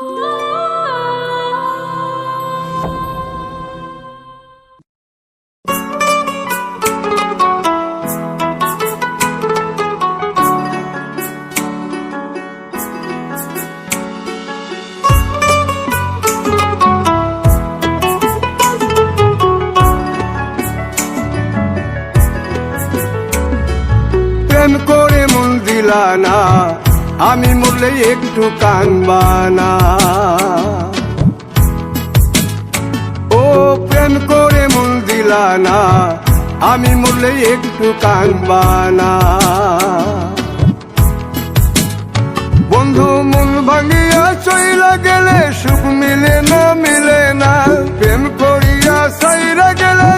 প্রেম করে মন দিলা না, আমি মরলে একটু কাঁদবা না। ও প্রেম করে মন দিলা না, আমি মরলে একটু কাঁদবা না। বন্ধু মন ভাঙিয়া চইলা গেলে সুখ মিলে না, মিলে না। প্রেম করিয়া সাইরা গেলে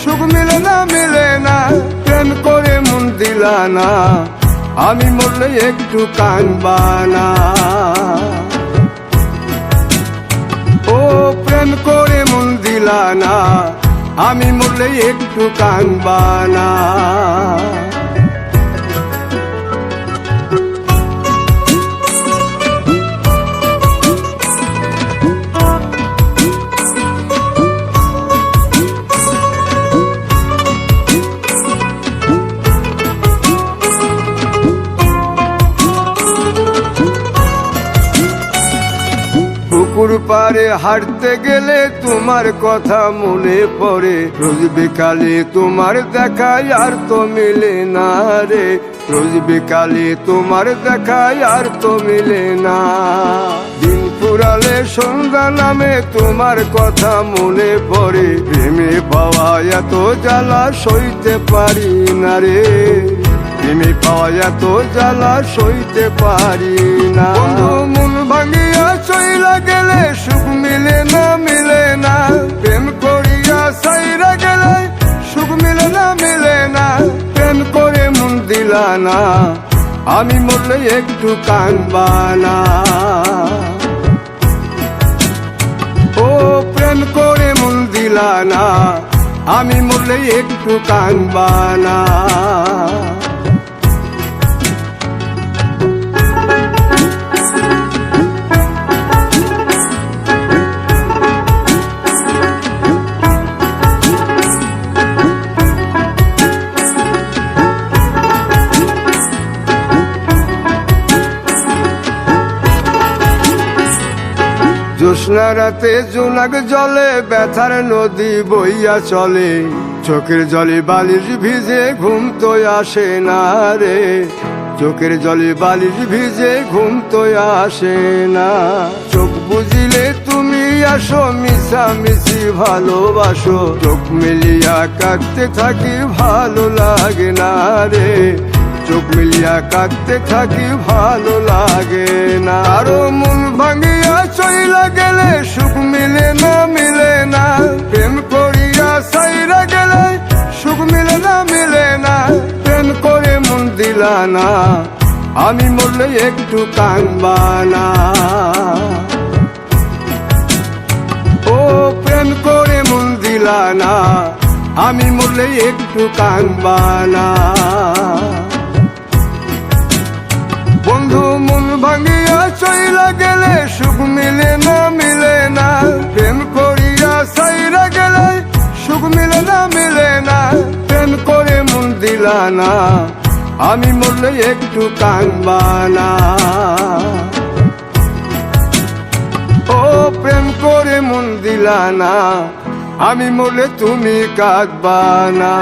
সুখ মিলে না, মিলে না। প্রেম করে মন দিলা না, আমি মরলে একটু কাঁদবা না। ও প্রেম করে মন দিলা না, আমি মরলে একটু কাঁদবা না। পুকুর পারে হাঁটতে গেলে তোমার কথা মনে পড়ে, রোজ বিকালে তোমার দেখায় আর তো মিলে না রে। রোজ বিকালে তোমার দেখায় আর তো মিলে না। দিন ফুরালে সন্ধ্যা নামে তোমার কথা মনে পড়ে, প্রেমে পাওয়া এত জ্বালা সইতে পারি না রে। প্রেমে পাওয়া এত জ্বালা সইতে পারি না। মন ভাঙিয়া চইলা গেলে সুখ মিলে না, মিলে না। প্রেম করিয়া সাইরা গেলে সুখ মিলে না, মিলে না। প্রেম করে মন দিলা না, আমি মরলে একটু কাঁদবা না। ও প্রেম করে মন দিলা না, আমি মরলে একটু কাঁদবা না। জ্যোৎস্না রাতে জোনাক জলে ব্যথার নদী বইয়া চলে, চোখের জলে বালিশ ভিজে ঘুম তো আসে না রে। চোখের জলে বালিশ ভিজে ঘুম তো আসে না। চোখ বুঝিলে তুমি আসো, মিশামিশি ভালোবাসো। চোখ মিলিয়া কাঁদতে থাকি ভালো লাগে না রে। চোখ মিলিয়া কাঁদতে থাকি ভালো লাগে না। আরো মন ভাঙিয়া চইলা গেলে সুখ মিলে না, মিলে না। প্রেম করিয়া সাইরা গেলে সুখ মিলে না, মিলে না। প্রেম করে মন দিলা না, আমি মরলে একটু কাঁদবা না। ও প্রেম করে মন দিলা না, আমি মরলে একটু কাঁদবা না। বন্ধু মন ভাঙিয়া চইলা গেলে সুখ মিলে না, মিলে না। প্রেম করিয়া সাইরা গেলে সুখ মিলে না, মিলে না। প্রেম করে মন দিলা না, আমি মরলে একটু কাঁদবা না। ও প্রেম করে মন দিলা না, আমি মরলে তুমি কাঁদবা না।